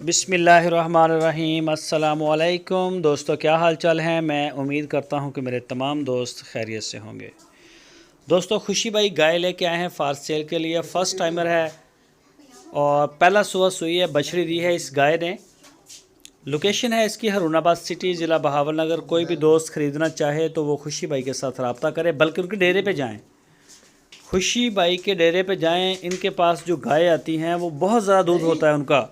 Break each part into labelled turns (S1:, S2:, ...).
S1: बिस्मिल्लाहिर्रहमानिर्रहीम। अस्सलामुअलैकुम दोस्तों, क्या हाल चाल है। मैं उम्मीद करता हूँ कि मेरे तमाम दोस्त खैरियत से होंगे। दोस्तों, खुशी भाई गाय लेके आए हैं फार सेल के लिए। फ़र्स्ट टाइमर है और पहला सुबह सुई है, बछड़ी दी है इस गाय ने। लोकेशन है इसकी हरुणाबाद सिटी, ज़िला बहावलनगर। कोई भी दोस्त ख़रीदना चाहे तो वो खुशी भाई के साथ रब्ता करे, बल्कि उनके डेरे पे जाएं। खुशी भाई के डेरे पे जाएं। इनके पास जो गाय आती हैं वो बहुत ज़्यादा दूध होता है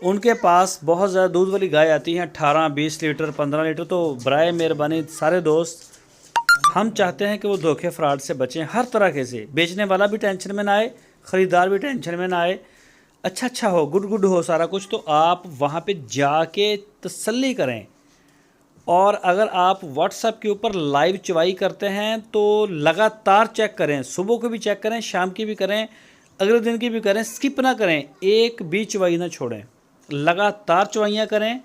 S1: उनके पास बहुत ज़्यादा दूध वाली गाय आती हैं, 18-20 लीटर 15 लीटर। तो बराए मेहरबानी सारे दोस्त, हम चाहते हैं कि वो धोखे फ्रॉड से बचें हर तरह से। बेचने वाला भी टेंशन में ना आए, ख़रीदार भी टेंशन में ना आए, अच्छा हो, गुड हो सारा कुछ। तो आप वहाँ पे जाके तसल्ली करें। और अगर आप व्हाट्सएप के ऊपर लाइव चवाई करते हैं तो लगातार चेक करें, सुबह को भी चेक करें, शाम की भी करें, अगले दिन की भी करें, स्किप ना करें, एक भी चवाई ना छोड़ें। लगातार चवाइयाँ करें,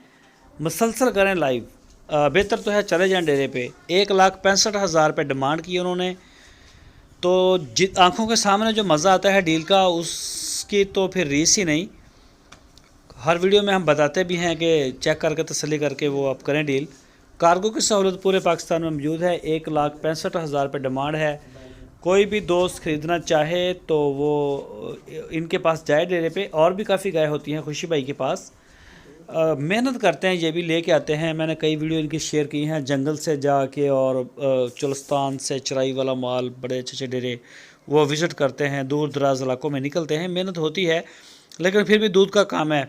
S1: मुसलसल करें लाइव। बेहतर तो है चले जाएं डेरे पे। 1,65,000 रुपये डिमांड की उन्होंने। तो आंखों के सामने जो मज़ा आता है डील का, उसकी तो फिर रीस ही नहीं। हर वीडियो में हम बताते भी हैं कि चेक करके तसल्ली करके वो आप करें डील। कार्गो की सहूलत पूरे पाकिस्तान में मौजूद है। 1,65,000 रुपये डिमांड है। कोई भी दोस्त ख़रीदना चाहे तो वो इनके पास जाए डेरे पे। और भी काफ़ी गाय होती हैं खुशी भाई के पास। मेहनत करते हैं, ये भी लेके आते हैं। मैंने कई वीडियो इनकी शेयर की हैं, जंगल से जाके और चुलस्तान से चराई वाला माल, बड़े अच्छे डेरे वो विज़िट करते हैं, दूर दराज इलाकों में निकलते हैं। मेहनत होती है, लेकिन फिर भी दूध का काम है।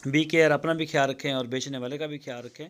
S1: बी केयर, अपना भी ख्याल रखें और बेचने वाले का भी ख्याल रखें।